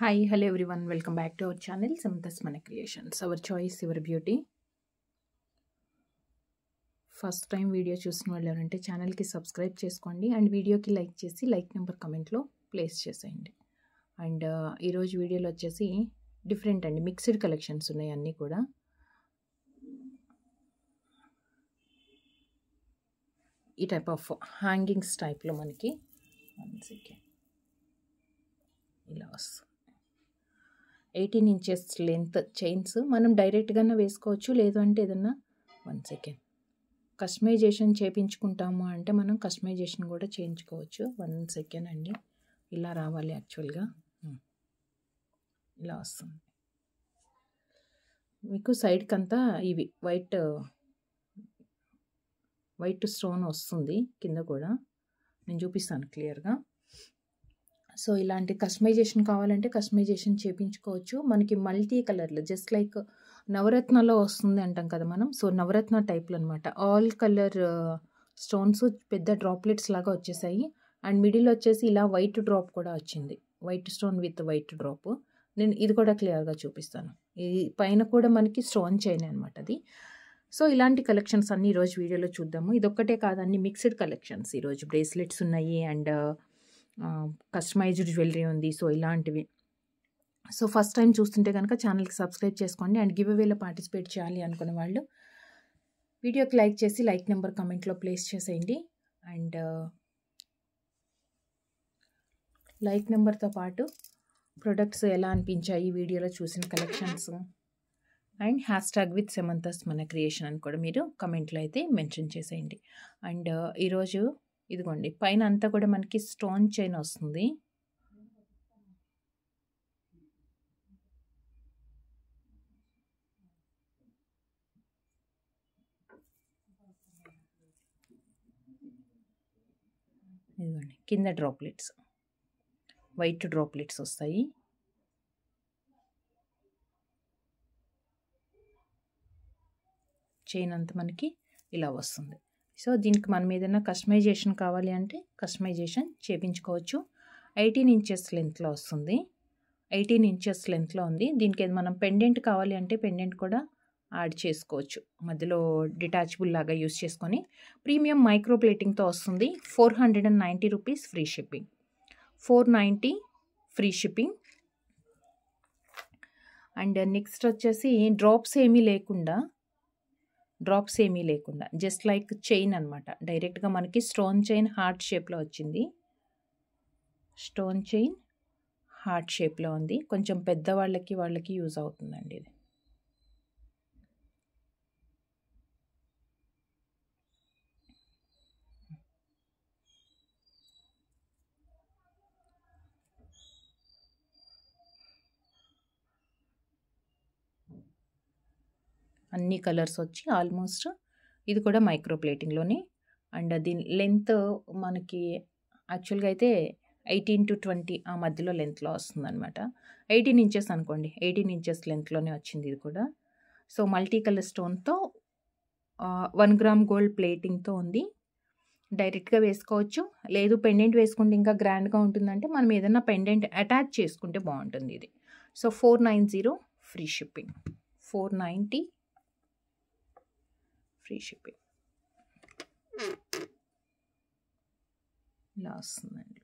Hi, hello everyone. Welcome back to our channel, Samantha's Mana Creations. Our choice, your beauty. First time video చూసిన వాళ్ళు ఎవరంటే ఛానల్కి subscribe చేసుకోండి and వీడియోకి like చేసి లైక్ నెంబర్ కమెంట్లో ప్లేస్ చేసేయండి. అండ్ ఈరోజు వీడియోలో వచ్చేసి డిఫరెంట్ అండి, మిక్స్డ్ కలెక్షన్స్ ఉన్నాయి అన్నీ కూడా. ఈ టైప్ ఆఫ్ హ్యాంగింగ్స్ టైప్లో మనకి ఇలా వస్తుంది. 18 ఇంచెస్ లెంత్ చైన్స్ మనం డైరెక్ట్గానే వేసుకోవచ్చు, లేదు అంటే ఏదన్నా కస్టమైజేషన్ చేయించుకుంటాము అంటే మనం కస్టమైజేషన్ కూడా చేయించుకోవచ్చు. 1 సెకండ్ అండి, ఇలా రావాలి. యాక్చువల్గా ఇలా వస్తుంది మీకు. సైడ్కి అంతా ఇవి వైట్ స్టోన్ వస్తుంది, కింద కూడా నేను చూపిస్తాను క్లియర్గా. సో ఇలాంటి కస్టమైజేషన్ కావాలంటే కస్టమైజేషన్ చేయించుకోవచ్చు. మనకి మల్టీ కలర్లు, జస్ట్ లైక్ నవరత్నలో వస్తుంది అంటాం కదా మనం. సో నవరత్న టైప్లో అనమాట. ఆల్ కలర్ స్టోన్స్ పెద్ద డ్రాప్లెట్స్ లాగా వచ్చేసాయి. అండ్ మిడిల్ వచ్చేసి ఇలా వైట్ డ్రాప్ కూడా వచ్చింది, white stone with white drop. నేను ఇది కూడా క్లియర్గా చూపిస్తాను. ఈ పైన కూడా మనకి స్టోన్ చైన్ అనమాట అది. సో ఇలాంటి కలెక్షన్స్ అన్ని ఈరోజు వీడియోలో చూద్దాము. ఇదొక్కటే కాదు, అన్ని మిక్స్డ్ కలెక్షన్స్. ఈరోజు బ్రేస్లెట్స్ ఉన్నాయి అండ్ కస్టమైజ్డ్ జ్యువెలరీ ఉంది. సో ఇలాంటివి. సో ఫస్ట్ టైం చూస్తుంటే కనుక ఛానల్కి సబ్స్క్రైబ్ చేసుకోండి. అండ్ గివ్ అవేలో పార్టిసిపేట్ చేయాలి అనుకునే వాళ్ళు వీడియోకి లైక్ చేసి లైక్ నెంబర్ కమెంట్లో ప్లేస్ చేసేయండి. అండ్ లైక్ నెంబర్తో పాటు ప్రొడక్ట్స్ ఎలా అనిపించాయి వీడియోలో చూసిన collections and hashtag with Samantha's మన క్రియేషన్ అని కూడా మీరు కమెంట్లో అయితే మెన్షన్ చేసేయండి. అండ్ ఈరోజు ఇదిగోండి, పైన అంతా కూడా మనకి స్టోన్ చైన్ వస్తుంది. ఇదిగోండి, కింద డ్రాప్లెట్స్, వైట్ డ్రాప్లెట్స్ వస్తాయి. చైన్ అంతా మనకి ఇలా వస్తుంది. సో దీనికి మనం ఏదైనా కస్టమైజేషన్ కావాలి అంటే కస్టమైజేషన్ చేయించుకోవచ్చు. 18 ఇంచెస్ లెంత్లో వస్తుంది. 18 ఇంచెస్ లెంత్లో ఉంది. దీనికి మనం పెండెంట్ కావాలి అంటే పెండెంట్ కూడా యాడ్ చేసుకోవచ్చు, మధ్యలో డిటాచబుల్ లాగా యూస్ చేసుకొని. ప్రీమియం మైక్రో ప్లేటింగ్తో వస్తుంది. 490 rupees free shipping. 490 free shipping. And next వచ్చేసి డ్రాప్స్ ఏమీ లేకుండా జస్ట్ లైక్ చైన్ అనమాట. డైరెక్ట్గా మనకి స్టోన్ చైన్ హార్ట్ షేప్లో వచ్చింది. స్టోన్ చైన్ హార్ట్ షేప్లో ఉంది. కొంచెం వాళ్ళకి యూజ్ అవుతుందండి ఇది. అన్ని కలర్స్ వచ్చి ఆల్మోస్ట్ ఇది కూడా మైక్రో ప్లేటింగ్లోనే. అండ్ దీని లెంత్ మనకి యాక్చువల్గా అయితే 18 to 20 ఆ మధ్యలో లెంత్లో వస్తుంది అనమాట. 18 ఇంచెస్ అనుకోండి, 18 ఇంచెస్ లెంత్లోనే వచ్చింది ఇది కూడా. సో మల్టీ కలర్ స్టోన్తో 1 గ్రామ్ గోల్డ్ ప్లేటింగ్తో ఉంది. డైరెక్ట్గా వేసుకోవచ్చు, లేదు పెండెంట్ వేసుకుంటే ఇంకా గ్రాండ్గా ఉంటుందంటే మనం ఏదైనా పెండెంట్ అటాచ్ చేసుకుంటే బాగుంటుంది ఇది. So 490 free shipping. 490 free shipping. ఇలా వస్తుందండి,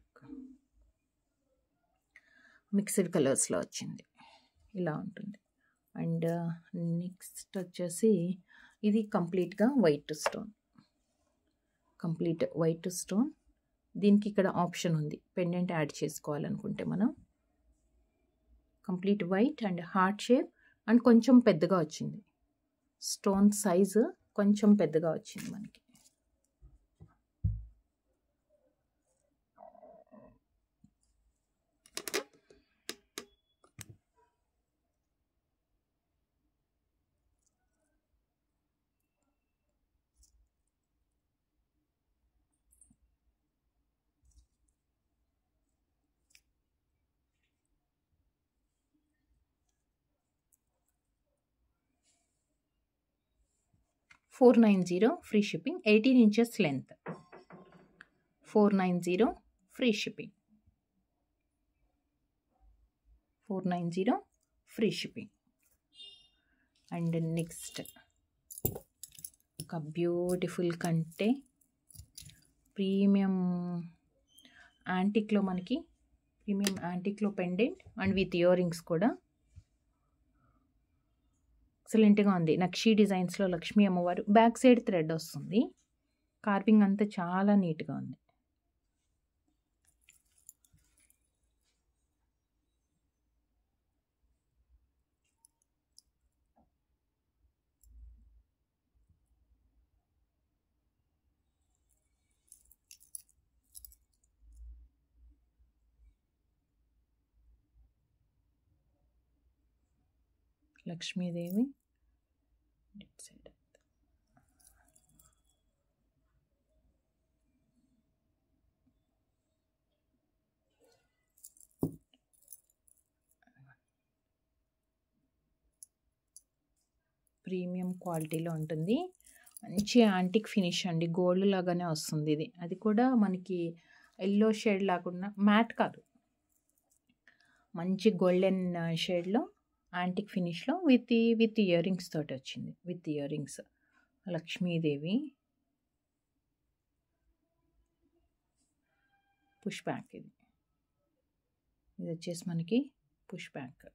మిక్స్డ్ కలర్స్లో వచ్చింది, ఇలా ఉంటుంది. అండ్ నెక్స్ట్ వచ్చేసి ఇది కంప్లీట్గా వైట్ స్టోన్. దీనికి ఇక్కడ ఆప్షన్ ఉంది, పెండెంట్ యాడ్ చేసుకోవాలనుకుంటే మనం. Complete white and heart shape and కొంచెం పెద్దగా వచ్చింది. స్టోన్ సైజు కొంచెం పెద్దగా వచ్చింది మనకి. $490 free shipping. 18 inches length. $490 free shipping. 490 free shipping. And next ఒక బ్యూటిఫుల్ కంటే ప్రీమియం యాంటిక్లో మనకి ప్రీమియం యాంటిక్లో pendant and with ear rings కూడా ఎక్సలెంట్గా ఉంది. నక్షీ డిజైన్స్లో లక్ష్మీ అమ్మవారు, బ్యాక్ సైడ్ థ్రెడ్ వస్తుంది. కార్వింగ్ అంతా చాలా నీట్గా ఉంది. లక్ష్మీదేవి సైడ్ ప్రీమియం క్వాలిటీలో ఉంటుంది. మంచి యాంటిక్ ఫినిష్ అండి, గోల్డ్ లాగానే వస్తుంది ఇది. అది కూడా మనకి ఎల్లో షేడ్ లాగా మ్యాట్ కాదు, మంచి గోల్డెన్ షేడ్లో యాంటిక్ ఫినిష్లో విత్ ఇయర్ రింగ్స్ తోటి వచ్చింది. With ear rings Lakshmidevi push back. ఇది వచ్చేసి మనకి పుష్ బ్యాక్.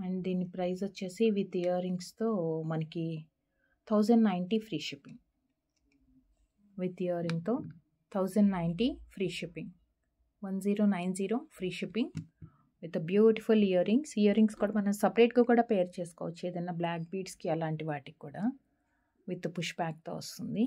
అండ్ దీని ప్రైస్ వచ్చేసి విత్ ఇయర్ రింగ్స్తో మనకి 1090 ఫ్రీ షిప్పింగ్. విత్ ఇయర్ రింగ్తో 1090 free shipping. 1090 free shipping with beautiful ear rings. Ear rings కూడా మనం సపరేట్గా కూడా పేర్ చేసుకోవచ్చు, ఏదైనా బ్లాక్ బీడ్స్కి అలాంటి వాటికి కూడా. విత్ పుష్ బ్యాక్తో వస్తుంది.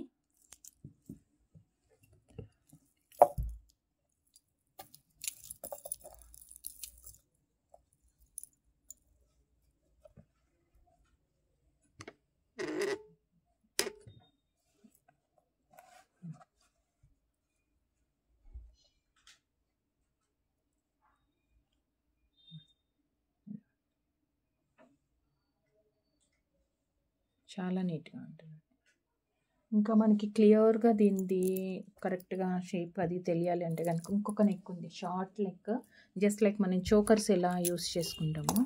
చాలా నీట్గా ఉంటుంది. ఇంకా మనకి క్లియర్గా దీనిది కరెక్ట్గా షేప్ అది తెలియాలి అంటే కనుక ఇంకొక నెక్ ఉంది, షార్ట్ నెక్, జస్ట్ లైక్ మనం చోకర్స్ ఎలా యూస్ చేసుకుంటామో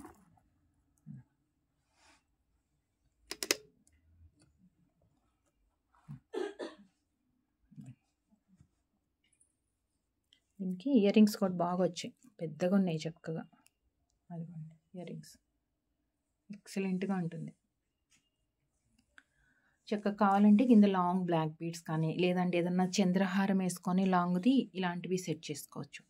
దీనికి ఇయర్ రింగ్స్ కూడా బాగా వచ్చాయి, పెద్దగా ఉన్నాయి చక్కగా. అదిగోండి ఇయర్ రింగ్స్ ఎక్సలెంట్గా ఉంటుంది. చక్కగా కావాలంటే కింద లాంగ్ బ్లాక్ బీడ్స్ కానీ, లేదంటే ఏదన్నా చంద్రహారం వేసుకొని లాంగ్ది ఇలాంటివి సెట్ చేసుకోవచ్చు.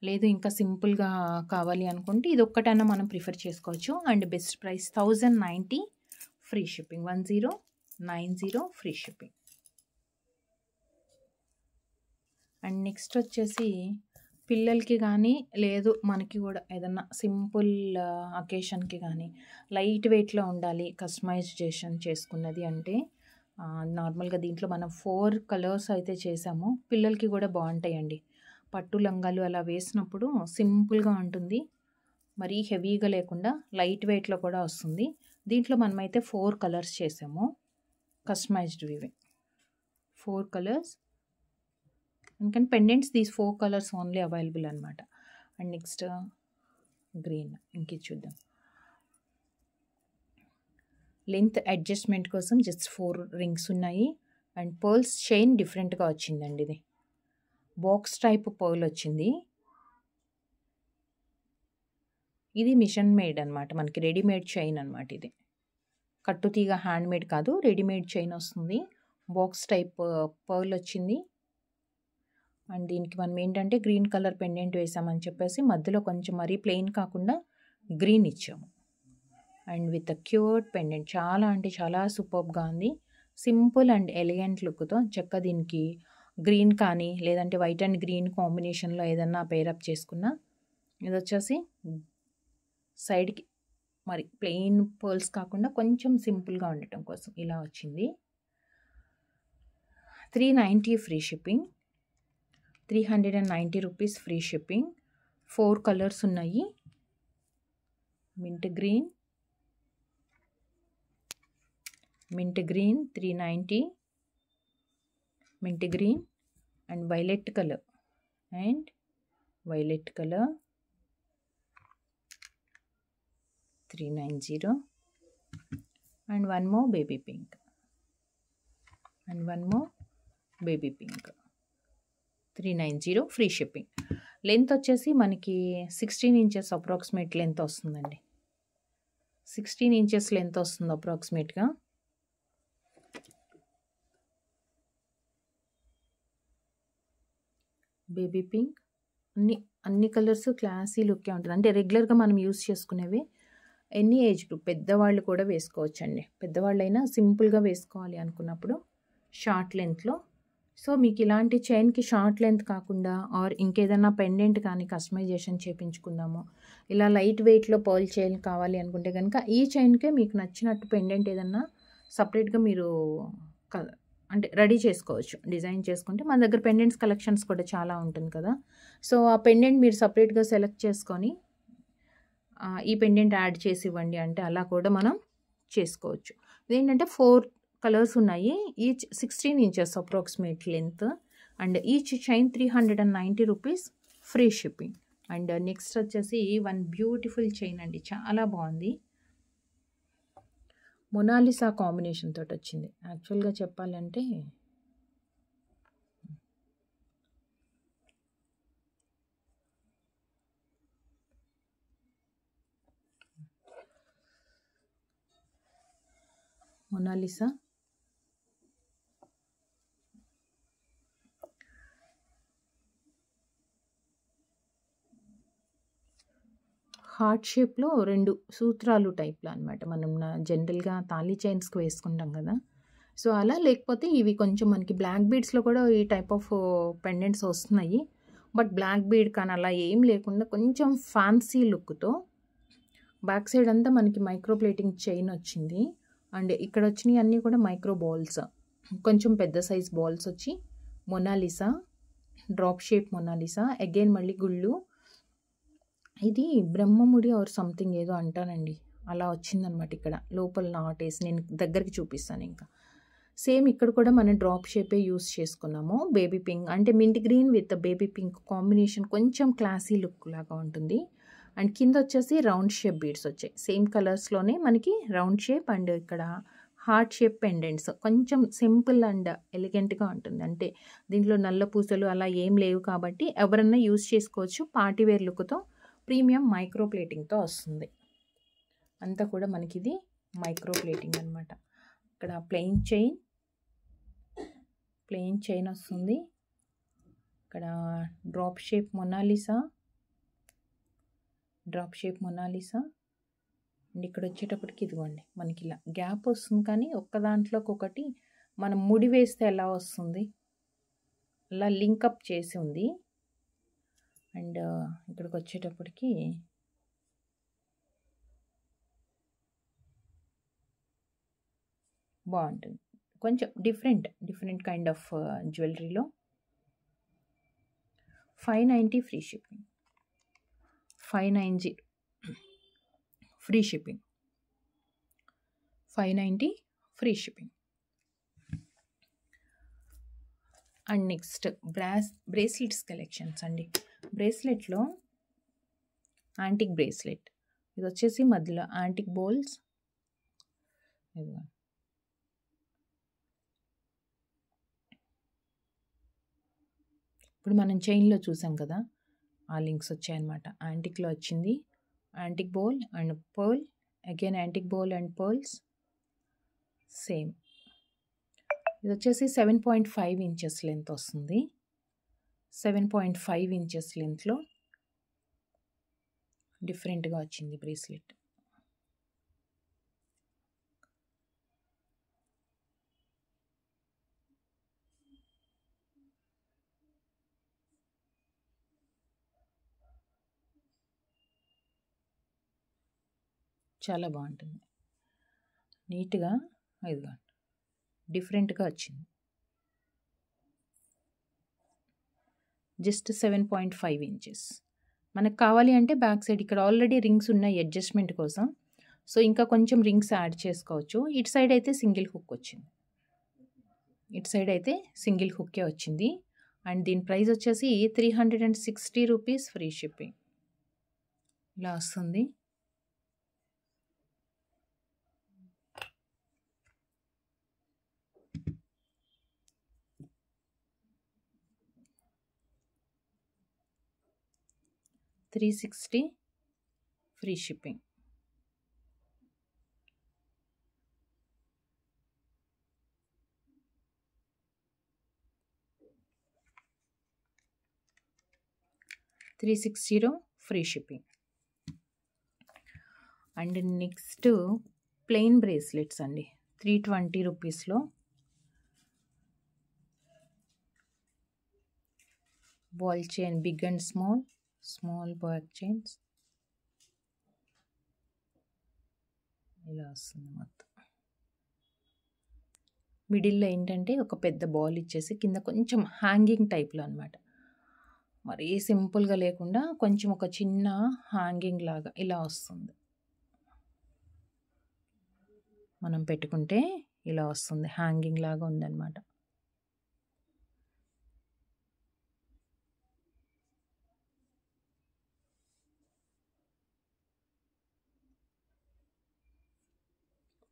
లేదు ఇంకా సింపుల్గా కావాలి అనుకుంటే ఇది ఒక్కటైనా మనం ప్రిఫర్ చేసుకోవచ్చు. And best price 1090 free shipping. 1090 free shipping. And next వచ్చేసి పిల్లలకి కానీ, లేదు మనకి కూడా ఏదన్నా సింపుల్ అకేషన్కి కానీ లైట్ వెయిట్లో ఉండాలి కస్టమైజేషన్ చేసుకున్నది అంటే నార్మల్గా దీంట్లో మనం 4 కలర్స్ అయితే చేసాము. పిల్లలకి కూడా బాగుంటాయండి. పట్టు లంగాలు అలా వేసినప్పుడు సింపుల్గా ఉంటుంది, మరీ హెవీగా లేకుండా లైట్ వెయిట్లో కూడా వస్తుంది. దీంట్లో మనమైతే 4 కలర్స్ చేసాము, కస్టమైజ్డ్ ఇవి 4 కలర్స్. ఎందుకంటే pendants these 4 colours only available అనమాట. అండ్ నెక్స్ట్ గ్రీన్, ఇంక చూద్దాం. లెంత్ అడ్జస్ట్మెంట్ కోసం జస్ట్ 4 రింగ్స్ ఉన్నాయి. అండ్ పర్ల్స్ చైన్ డిఫరెంట్గా వచ్చిందండి. ఇది బాక్స్ టైప్ పర్ల్ వచ్చింది. ఇది మిషన్ మేడ్ అనమాట, మనకి రెడీమేడ్ చైన్ అనమాట. ఇది కట్టుతీగ హ్యాండ్ మేడ్ కాదు, రెడీమేడ్ చైన్ వస్తుంది. బాక్స్ టైప్ పర్ల్ వచ్చింది. అండ్ దీనికి మనం ఏంటంటే గ్రీన్ కలర్ పెండెంట్ వేసామని చెప్పేసి మధ్యలో కొంచెం మరీ ప్లెయిన్ కాకుండా గ్రీన్ ఇచ్చాము. అండ్ విత్ క్యూట్ పెండెంట్, చాలా అంటే చాలా సూపర్గా ఉంది. సింపుల్ అండ్ ఎలిగెంట్ లుక్తో చక్కగా దీనికి గ్రీన్ కానీ, లేదంటే వైట్ అండ్ గ్రీన్ కాంబినేషన్లో ఏదన్నా పేరప్ చేసుకున్నా. ఇది వచ్చేసి సైడ్కి మరి ప్లెయిన్ పర్ల్స్ కాకుండా కొంచెం సింపుల్గా ఉండటం కోసం ఇలా వచ్చింది. 390 free shipping. 390 rupees free shipping. 4 colours ఉన్నాయి. Mint green 390, mint green and violet colour 390 and one more baby pink 390 free shipping. Length వచ్చేసి మనకి 16 ఇంచెస్ అప్రాక్సిమేట్ లెంత్ వస్తుందండి. 16 ఇంచెస్ లెంత్ వస్తుంది అప్రాక్సిమేట్గా. బేబీ పింక్ అన్ని కలర్స్ క్లాసీ లుక్కే ఉంటుంది. అంటే రెగ్యులర్గా మనం యూస్ చేసుకునేవి. ఎనీ ఏజ్ గ్రూప్ పెద్దవాళ్ళు కూడా వేసుకోవచ్చు అండి. పెద్దవాళ్ళైనా సింపుల్గా వేసుకోవాలి అనుకున్నప్పుడు షార్ట్ లెంత్లో. సో మీకు ఇలాంటి చైన్కి షార్ట్ లెంత్ కాకుండా ఆర్ ఇంకేదైనా పెండెంట్ కానీ కస్టమైజేషన్ చేయించుకుందాము, ఇలా లైట్ వెయిట్లో పర్ల్ చైన్ కావాలి అనుకుంటే కనుక ఈ చైన్కే మీకు నచ్చినట్టు పెండెంట్ ఏదన్నా సపరేట్గా మీరు అంటే రెడీ చేసుకోవచ్చు. డిజైన్ చేసుకుంటే మన దగ్గర పెండెంట్స్ కలెక్షన్స్ కూడా చాలా ఉంటుంది కదా. సో ఆ పెండెంట్ మీరు సపరేట్గా సెలెక్ట్ చేసుకొని ఈ పెండెంట్ యాడ్ చేసి ఇవ్వండి అంటే అలా కూడా మనం చేసుకోవచ్చు. ఇదేంటంటే 4 కలర్స్ ఉన్నాయి. Each 16 inches approximate length and each chain 390 rupees free shipping. And next వచ్చేసి వన్ బ్యూటిఫుల్ చైన్ అండి, చాలా బాగుంది. మొనాలిసా కాంబినేషన్ తోటి వచ్చింది. యాక్చువల్గా చెప్పాలంటే మొనాలిసా హార్ట్ షేప్లో 2 సూత్రాలు టైప్లో అనమాట. మనం జనరల్గా తాళీ చైన్స్కి వేసుకుంటాం కదా. సో అలా, లేకపోతే ఇవి కొంచెం మనకి బ్లాక్ బీడ్స్లో కూడా ఈ టైప్ ఆఫ్ పెండెంట్స్ వస్తున్నాయి. బట్ బ్లాక్ బీడ్ కానీ అలా ఏం లేకుండా కొంచెం ఫ్యాన్సీ లుక్తో బ్యాక్ సైడ్ అంతా మనకి మైక్రో ప్లేటింగ్ చైన్ వచ్చింది. అండ్ ఇక్కడ వచ్చినవి అన్నీ కూడా మైక్రో బాల్స్, కొంచెం పెద్ద సైజ్ బాల్స్ వచ్చి Mona Lisa, drop shape Mona Lisa, again మళ్ళీ గుళ్ళు. ఇది బ్రహ్మముడి ఆర్ సంథింగ్ ఏదో అంటానండి, అలా వచ్చిందనమాట. ఇక్కడ లోపల నాటేసి నేను దగ్గరికి చూపిస్తాను. ఇంకా సేమ్ ఇక్కడ కూడా మనం డ్రాప్ షేపే యూస్ చేసుకున్నాము. బేబీ పింక్ అంటే mint green with baby pink combination కొంచెం క్లాసీ లుక్ లాగా ఉంటుంది. అండ్ కింద వచ్చేసి రౌండ్ షేప్ బీడ్స్ వచ్చాయి. సేమ్ కలర్స్లోనే మనకి రౌండ్ షేప్ అండ్ ఇక్కడ హార్ట్ షేప్ పెండెంట్స్. కొంచెం సింపుల్ అండ్ ఎలిగెంట్గా ఉంటుంది. అంటే దీంట్లో నల్ల పూసలు అలా ఏం లేవు కాబట్టి ఎవరన్నా యూస్ చేసుకోవచ్చు. పార్టీవేర్ లుక్తో ప్రీమియం మైక్రో ప్లేటింగ్తో వస్తుంది. అంతా కూడా మనకి ఇది మైక్రో ప్లేటింగ్ అనమాట. ఇక్కడ ప్లెయిన్ చైన్ వస్తుంది. ఇక్కడ డ్రాప్ షేప్ మొనాలిసా అండ్ ఇక్కడ వచ్చేటప్పటికి ఇదిగోండి మనకి ఇలా గ్యాప్ వస్తుంది. కానీ ఒక్క దాంట్లోకి ఒకటి మనం ముడి వేస్తే ఎలా వస్తుంది అలా లింకప్ చేసి ఉంది. అండ్ ఇక్కడికి వచ్చేటప్పటికి బాగుంటుంది. కొంచెం డిఫరెంట్ కైండ్ ఆఫ్ జ్యువెలరీలో 590 free shipping. 590 free shipping. 590 free shipping. And next bracelets collections అండి. బ్రేస్లెట్లో యాంటిక్ బ్రేస్లెట్, ఇది వచ్చేసి మధ్యలో యాంటిక్ బోల్స్. ఇప్పుడు మనం చైన్లో చూసాం కదా, ఆ లింక్స్ వచ్చాయన్నమాట. యాంటిక్లో వచ్చింది antique bowl and pearl, again antique bowl and pearls same. ఇది వచ్చేసి 7.5 ఇంచెస్ లెంత్ వస్తుంది. 7.5 ఇంచెస్ లెంత్లో డిఫరెంట్గా వచ్చింది బ్రేస్లెట్. చాలా బాగుంటుంది, నీట్గా. ఇదిగా డిఫరెంట్గా వచ్చింది. Just 7.5 inches. మనకు కావాలి అంటే బ్యాక్ సైడ్ ఇక్కడ ఆల్రెడీ రింగ్స్ ఉన్నాయి అడ్జస్ట్మెంట్ కోసం. సో ఇంకా కొంచెం రింగ్స్ యాడ్ చేసుకోవచ్చు. ఇటు సైడ్ అయితే సింగిల్ హుక్ వచ్చింది. ఇటు సైడ్ అయితే సింగిల్ హుక్కే వచ్చింది. అండ్ దీని ప్రైస్ వచ్చేసి 360 రూపీస్ ఫ్రీ షిప్పింగ్. ఇలా వస్తుంది. $360 free shipping. $360 free shipping. And next plain bracelets అండి. 320 రూపీస్లో ball chain big and small ball chains ఇలా వస్తుంది మొత్తం. మిడిల్లో ఏంటంటే ఒక పెద్ద బాల్ ఇచ్చేసి కింద కొంచెం హ్యాంగింగ్ టైప్లో అనమాట. మరీ సింపుల్గా లేకుండా కొంచెం ఒక చిన్న హ్యాంగింగ్ లాగా ఇలా వస్తుంది. మనం పెట్టుకుంటే ఇలా వస్తుంది, హ్యాంగింగ్ లాగా ఉందన్నమాట.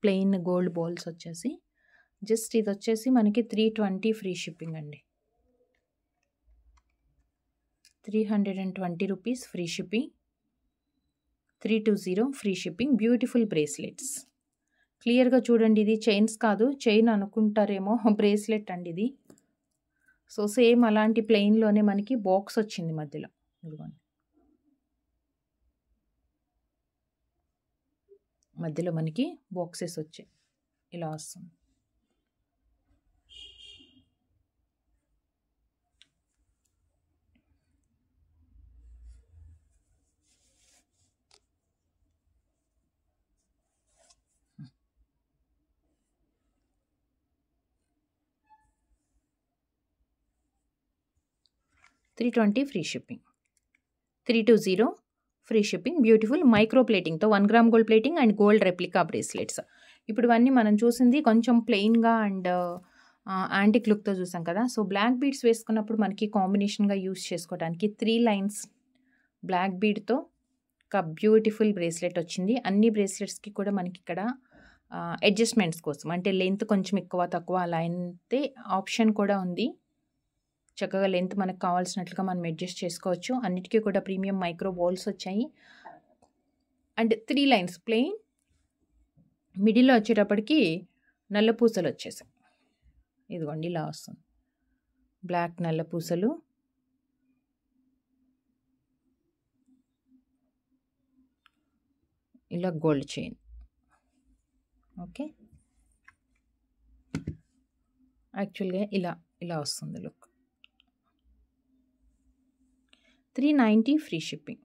ప్లెయిన్ గోల్డ్ బాల్స్ వచ్చేసి జస్ట్ ఇది వచ్చేసి మనకి 320 ఫ్రీ షిప్పింగ్ అండి. 320 rupees free shipping. 320 free shipping. Beautiful bracelets. క్లియర్గా చూడండి, ఇది చైన్స్ కాదు, చైన్ అనుకుంటారేమో, బ్రేస్లెట్ అండి ఇది. సో సేమ్ అలాంటి ప్లెయిన్లోనే మనకి బాక్స్ వచ్చింది మధ్యలో. ఇదిగోండి, మధ్యలో మనకి బాక్సెస్ వచ్చాయి. ఇలా వస్తుంది. $320 free shipping. 320 free shipping. Beautiful micro ప్లేటింగ్తో 1 gram gold plating and gold replica bracelets. ఇప్పుడు ఇవన్నీ మనం చూసింది కొంచెం ప్లెయిన్గా అండ్ యాంటిక్ లుక్తో చూసాం కదా. సో బ్లాక్ బీడ్స్ వేసుకున్నప్పుడు మనకి కాంబినేషన్గా యూస్ చేసుకోవడానికి 3 లైన్స్ బ్లాక్ బీడ్తో ఒక బ్యూటిఫుల్ బ్రేస్లెట్ వచ్చింది. అన్ని బ్రేస్లెట్స్కి కూడా మనకి ఇక్కడ అడ్జస్ట్మెంట్స్ కోసం, అంటే లెంత్ కొంచెం ఎక్కువ తక్కువ అలా అయితే ఆప్షన్ కూడా ఉంది. చక్కగా లెంత్ మనకు కావాల్సినట్లుగా మనం అడ్జస్ట్ చేసుకోవచ్చు. అన్నిటికీ కూడా ప్రీమియం మైక్రో బాల్స్ వచ్చాయి. అండ్ 3 లైన్స్ ప్లెయిన్, మిడిల్లో వచ్చేటప్పటికి నల్ల పూసలు వచ్చేసాయి. ఇదిగోండి ఇలా వస్తుంది, బ్లాక్ నల్ల పూసలు. ఇలా గోల్డ్ చైన్. ఓకే, యాక్చువల్గా ఇలా వస్తుంది లుక్. 390 free shipping.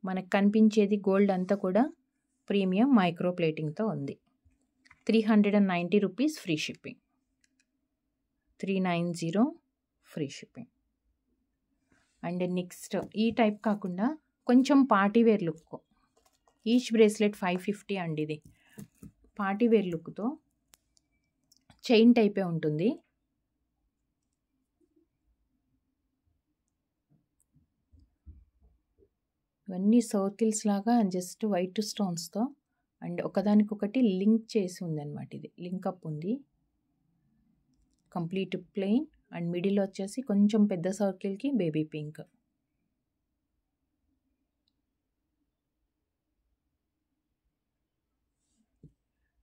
మనకు కనిపించేది గోల్డ్ అంతా కూడా ప్రీమియం మైక్రో ప్లేటింగ్తో ఉంది. 390 rupees free shipping. 390 free shipping. And next ఈ టైప్ కాకుండా కొంచెం పార్టీవేర్ లుక్. ఈచ్ బ్రేస్లెట్ 550 అండి. ఇది పార్టీవేర్ లుక్తో చైన్ టైపే ఉంటుంది. ఇవన్నీ సర్కిల్స్ లాగా జస్ట్ వైట్ స్టోన్స్తో అండ్ ఒకదానికొకటి లింక్ చేసి ఉందన్నమాట. ఇది లింకప్ ఉంది. కంప్లీట్ ప్లెయిన్ అండ్ మిడిల్ వచ్చేసి కొంచెం పెద్ద సర్కిల్కి బేబీ పింక్.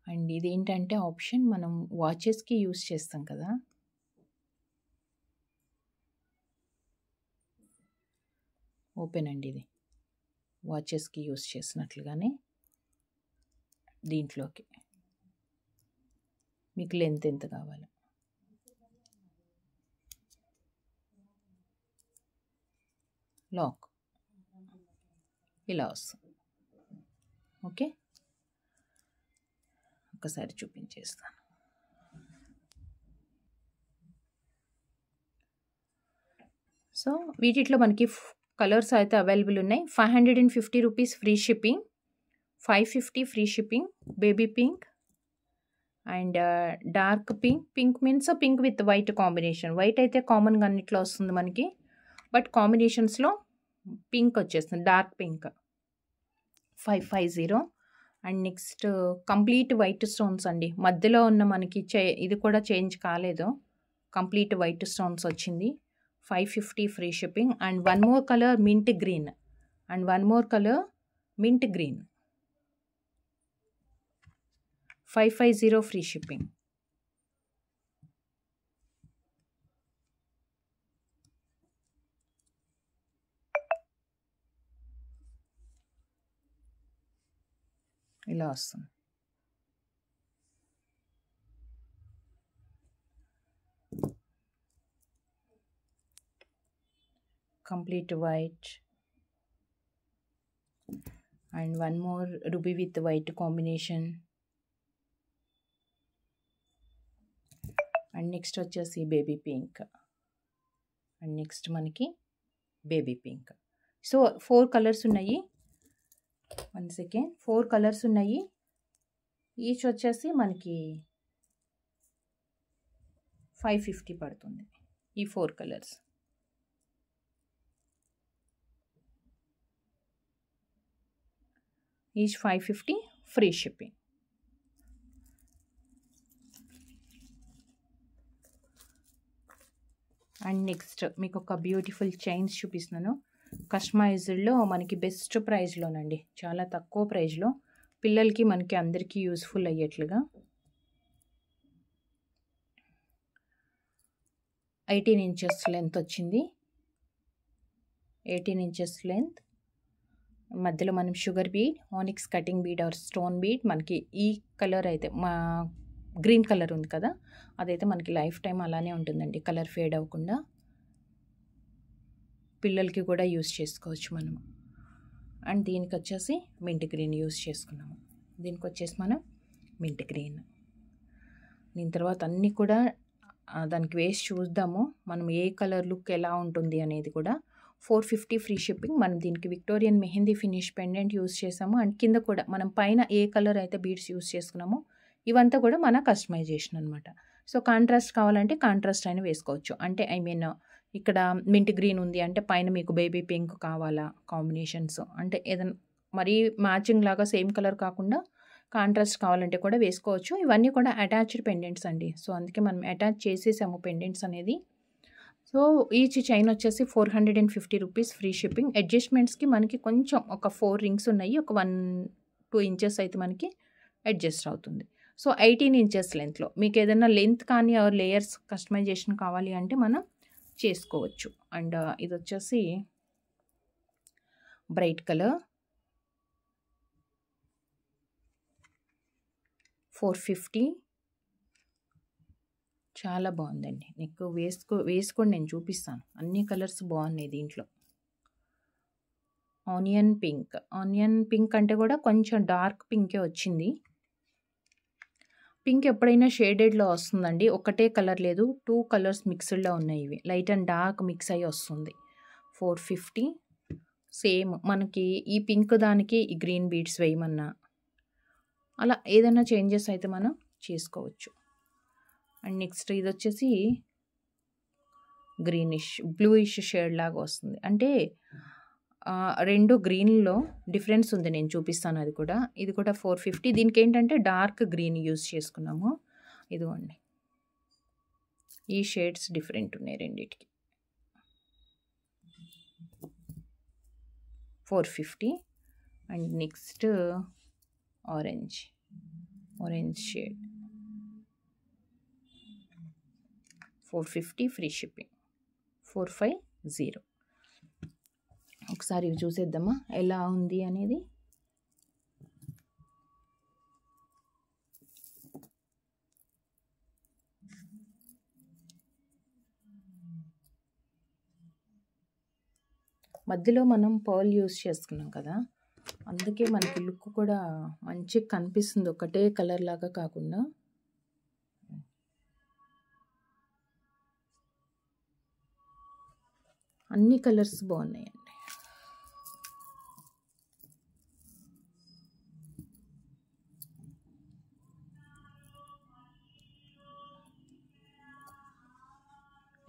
అండ్ ఇది ఏంటంటే ఆప్షన్ మనం వాచెస్కి యూస్ చేస్తాం కదా. ఓపెన్ అండి, ఇది వాచెస్కి యూస్ చేసినట్లుగానే దీంట్లోకి మీకు లెంత్ ఎంత కావాలో లాక్ ఇలా వస్తుంది. ఓకే, ఒకసారి చూపించేస్తాను. సో వీటిలో మనకి కలర్స్ అయితే అవైలబుల్ ఉన్నాయి. 550 rupees free shipping, 550 free shipping. Baby pink and dark pink. Pink means pink with white combination. White అయితే కామన్గా అన్నిట్లో వస్తుంది మనకి, బట్ కాంబినేషన్స్లో పింక్ వచ్చేస్తుంది, dark pink. 550. And next complete white stones అండి. మధ్యలో ఉన్న మనకి ఇది కూడా చేంజ్ కాలేదు, కంప్లీట్ వైట్ స్టోన్స్ వచ్చింది. 550 free shipping. And one more colour mint green, and one more colour mint green. 550 free shipping. ఇలా వస్తుంది. Complete white and one more ruby with white combination. And next వచ్చేసి baby pink, and next మనకి baby pink. So 4 colours ఉన్నాయి. 1 second, 4 colours ఉన్నాయి. Each వచ్చేసి మనకి 550 పడుతుంది ఈ 4 colours. Each 550 free shipping. And next మీకు ఒక బ్యూటిఫుల్ చైన్స్ చూపిస్తున్నాను. కస్టమైజ్డ్లో మనకి బెస్ట్ ప్రైస్లోనండి, చాలా తక్కువ ప్రైస్లో పిల్లలకి మనకి అందరికీ యూస్ఫుల్ అయ్యేట్లుగా. 18 ఇంచెస్ లెంత్ వచ్చింది, 18 ఇంచెస్ లెంత్. మధ్యలో మనం sugar bead, onyx cutting bead or stone bead. మనకి ఈ కలర్ అయితే మా గ్రీన్ కలర్ ఉంది కదా, అదైతే మనకి లైఫ్ టైం అలానే ఉంటుందండి, కలర్ ఫేడ్ అవ్వకుండా. పిల్లలకి కూడా యూస్ చేసుకోవచ్చు మనము. అండ్ దీనికి వచ్చేసి మింట్ గ్రీన్ యూస్ చేసుకున్నాము. దీనికి వచ్చేసి మనం మింట్ గ్రీన్. దీని తర్వాత అన్నీ కూడా దానికి వేసి చూద్దాము మనం ఏ కలర్ లుక్ ఎలా ఉంటుంది అనేది కూడా. 450 ఫ్రీ షిప్పింగ్. మనం దీనికి Victorian mehndi finish pendant use చేసాము. అండ్ కింద కూడా మనం పైన ఏ కలర్ అయితే బీడ్స్ యూస్ చేసుకున్నామో ఇవంతా కూడా మన కస్టమైజేషన్ అనమాట. సో కాంట్రాస్ట్ కావాలంటే కాంట్రాస్ట్ అయినా వేసుకోవచ్చు. అంటే ఇక్కడ మింట్ గ్రీన్ ఉంది అంటే పైన మీకు బేబీ పింక్ కావాలా కాంబినేషన్స్, అంటే ఏదైనా మరీ మ్యాచింగ్ లాగా సేమ్ కలర్ కాకుండా కాంట్రాస్ట్ కావాలంటే కూడా వేసుకోవచ్చు. ఇవన్నీ కూడా అటాచ్డ్ పెండెంట్స్ అండి. సో అందుకే మనం అటాచ్ చేసేసాము పెండెంట్స్ అనేది. సో ఈచ్ చైన్ వచ్చేసి 450 రూపీస్ ఫ్రీ షిప్పింగ్. అడ్జస్ట్మెంట్స్కి మనకి కొంచెం ఒక 4 రింగ్స్ ఉన్నాయి, ఒక 1-2 ఇంచెస్ అయితే మనకి అడ్జస్ట్ అవుతుంది. సో 18 ఇంచెస్ లెంత్లో మీకు ఏదైనా లెంత్ కానీ ఆర్ లేయర్స్ కస్టమైజేషన్ కావాలి అంటే మనం చేసుకోవచ్చు. అండ్ ఇది వచ్చేసి బ్రైట్ కలర్ 450. చాలా బాగుందండి. నీకు వేసుకొని నేను చూపిస్తాను. అన్ని కలర్స్ బాగున్నాయి దీంట్లో. ఆనియన్ పింక్ అంటే కూడా కొంచెం డార్క్ పింకే వచ్చింది. పింక్ ఎప్పుడైనా షేడెడ్లో వస్తుందండి, ఒకటే కలర్ లేదు, 2 కలర్స్ మిక్స్డ్లో ఉన్నాయి. ఇవి లైట్ అండ్ డార్క్ మిక్స్ అయ్యి వస్తుంది. 450. సేమ్ మనకి ఈ పింక్ దానికి ఈ గ్రీన్ బీడ్స్ వేయమన్నా అలా ఏదైనా చేంజెస్ అయితే మనం చేసుకోవచ్చు. అండ్ నెక్స్ట్ ఇది వచ్చేసి గ్రీనిష్ బ్లూయిష్ షేడ్ లాగా వస్తుంది. అంటే 2 గ్రీన్లో డిఫరెన్స్ ఉంది, నేను చూపిస్తాను అది కూడా. ఇది కూడా 450. దీనికి ఏంటంటే డార్క్ గ్రీన్ యూస్ చేసుకున్నాము. ఇదిగోండి, ఈ షేడ్స్ డిఫరెంట్ ఉన్నాయి రెండిటికి. 450. And next orange shade 450 free shipping. 450. ఒకసారి ఇవి చూసేద్దామా ఎలా ఉంది అనేది. మధ్యలో మనం పర్ల్ యూస్ చేసుకున్నాం కదా, అందుకే మనకి లుక్ కూడా మంచిగా కనిపిస్తుంది, ఒకటే కలర్ లాగా కాకుండా. అన్ని కలర్స్ బాగున్నాయండి.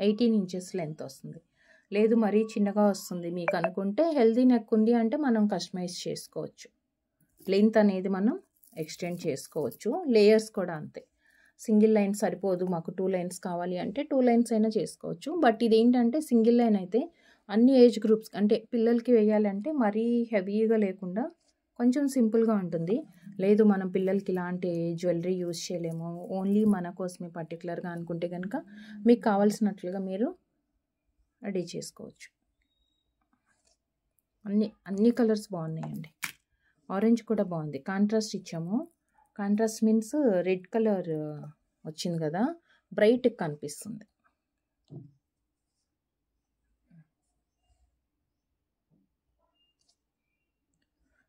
18 ఇంచెస్ లెంత్ వస్తుంది. లేదు మరీ చిన్నగా వస్తుంది మీకు అనుకుంటే, హెల్దీ నెక్ ఉంది అంటే మనం కస్టమైజ్ చేసుకోవచ్చు. లెంత్ అనేది మనం ఎక్స్టెండ్ చేసుకోవచ్చు. లేయర్స్ కూడా అంతే. సింగిల్ లైన్ సరిపోదు, మాకు 2 లైన్స్ కావాలి అంటే 2 లైన్స్ అయినా చేసుకోవచ్చు. బట్ ఇదేంటంటే సింగిల్ లైన్ అయితే అన్ని ఏజ్ గ్రూప్స్ అంటే పిల్లలకి వేయాలంటే మరీ హెవీగా లేకుండా కొంచెం సింపుల్గా ఉంటుంది. లేదు మనం పిల్లలకి ఇలాంటి జ్యువెలరీ యూజ్ చేయలేము, ఓన్లీ మన కోసమే పర్టికులర్గా అనుకుంటే కనుక మీకు కావాల్సినట్లుగా మీరు రెడీ చేసుకోవచ్చు. అన్ని కలర్స్ బాగున్నాయండి. ఆరెంజ్ కూడా బాగుంది, కాంట్రాస్ట్ ఇచ్చాము. కాంట్రాస్ట్ మీన్స్ రెడ్ కలర్ వచ్చింది కదా, బ్రైట్ కనిపిస్తుంది.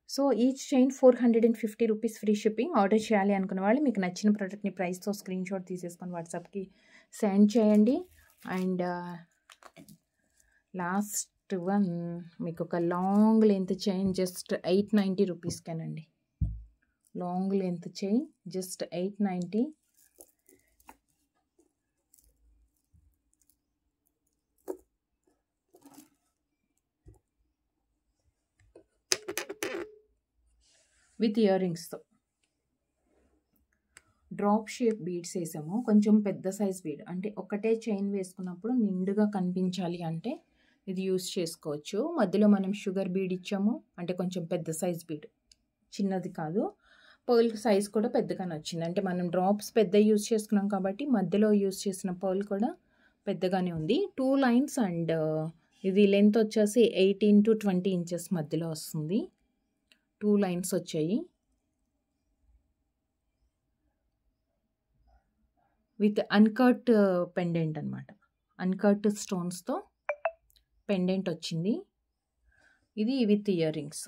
So each chain 450 rupees free shipping. Order చేయాలి అనుకున్న వాళ్ళు మీకు నచ్చిన ప్రోడక్ట్ని ప్రైస్తో స్క్రీన్ షాట్ తీసేసుకొని వాట్సాప్కి సెండ్ చేయండి. అండ్ లాస్ట్ వన్ మీకు ఒక లాంగ్ లెంత్ చైన్ జస్ట్ 890 రూపీస్కేనండి. Long length chain just 890. With ear రింగ్స్తో డ్రాప్ షేప్ బీడ్స్ వేసాము. కొంచెం పెద్ద సైజ్ బీడ్ అంటే ఒకటే చైన్ వేసుకున్నప్పుడు నిండుగా కనిపించాలి అంటే ఇది యూస్ చేసుకోవచ్చు. మధ్యలో మనం షుగర్ బీడ్ ఇచ్చాము అంటే కొంచెం పెద్ద సైజ్ బీడ్, చిన్నది కాదు. పర్ల్ సైజ్ కూడా పెద్దగానే వచ్చింది. అంటే మనం డ్రాప్స్ పెద్ద యూస్ చేసుకున్నాం కాబట్టి మధ్యలో యూస్ చేసిన పర్ల్ కూడా పెద్దగానే ఉంది. 2 లైన్స్ అండ్ ఇది లెంత్ వచ్చేసి 18 to 20 ఇంచెస్ మధ్యలో వస్తుంది. 2 లైన్స్ వచ్చాయి విత్ అన్కట్ పెండెంట్ అనమాట. అన్కట్ స్టోన్స్తో పెండెంట్ వచ్చింది. ఇది with ear rings.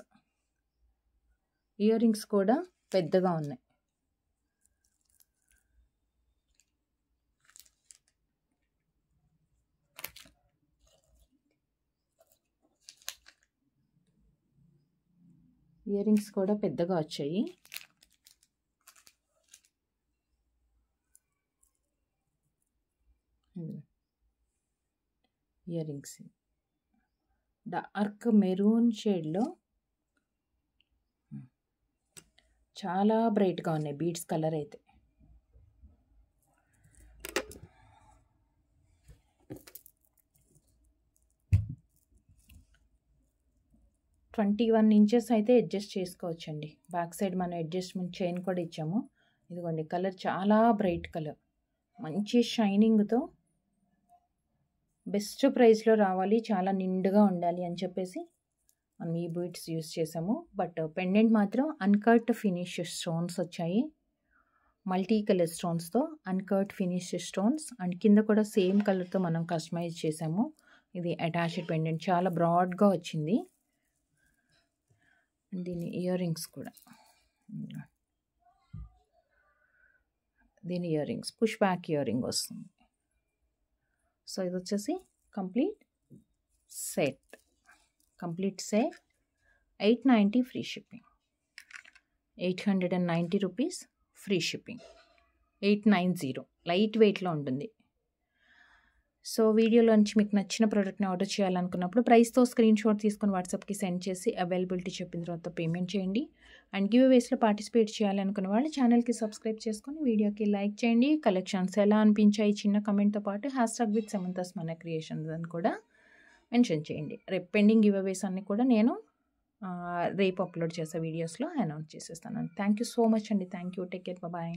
Ear rings కూడా పెద్దగా ఉన్నాయి. ఇయర్ రింగ్స్ కూడా పెద్దగా వచ్చాయి. ఇయర్ రింగ్స్ డార్క్ మెరూన్ షేడ్లో చాలా బ్రైట్గా ఉన్నాయి బీడ్స్ కలర్ అయితే. ట్వంటీ 21 ఇంచెస్ అయితే అడ్జస్ట్ చేసుకోవచ్చండి. బ్యాక్ సైడ్ మనం అడ్జస్ట్మెంట్ చైన్ కూడా ఇచ్చాము. ఇదిగోండి కలర్ చాలా బ్రైట్ కలర్, మంచి షైనింగ్తో బెస్ట్ ప్రైస్లో రావాలి, చాలా నిండుగా ఉండాలి అని చెప్పేసి మనం ఈ బీడ్స్ యూస్ చేసాము. బట్ పెండెంట్ మాత్రం అన్కట్ ఫినిష్ స్టోన్స్ వచ్చాయి. మల్టీ కలర్ స్టోన్స్తో అన్కట్ ఫినిష్ స్టోన్స్ అండ్ కింద కూడా సేమ్ కలర్తో మనం కస్టమైజ్ చేసాము. ఇది అటాచ్డ్ పెండెంట్ చాలా బ్రాడ్గా వచ్చింది. దీని ఇయర్ రింగ్స్ కూడా, దీని ear rings push back ear ring వస్తుంది. సో ఇది వచ్చేసి complete set 890 free shipping. 890 rupees free shipping. 890 light వెయిట్లో ఉంటుంది. సో వీడియోలోంచి మీకు నచ్చిన ప్రోడక్ట్ని ఆర్డర్ చేయాలనుకున్నప్పుడు ప్రైస్తో స్క్రీన్ షాట్ తీసుకొని వాట్సాప్కి సెండ్ చేసి అవైలబిలిటీ చెప్పిన తర్వాత పేమెంట్ చేయండి. అండ్ గివ్ అవేస్లో పార్టిసిపేట్ చేయాలనుకున్న వాళ్ళు ఛానల్కి సబ్స్క్రైబ్ చేసుకొని వీడియోకి లైక్ చేయండి. కలెక్షన్స్ ఎలా అనిపించాయి చిన్న కమెంట్తో పాటు #with Samantha's Mana Creations అని కూడా మెన్షన్ చేయండి. రేపు పెండింగ్ గివ్ అవేస్ అన్ని కూడా నేను రేపు అప్లోడ్ చేసే వీడియోస్లో అనౌన్స్ చేసేస్తాను. థ్యాంక్ యూ సో మచ్ అండి. Thank you. Take care. Bye.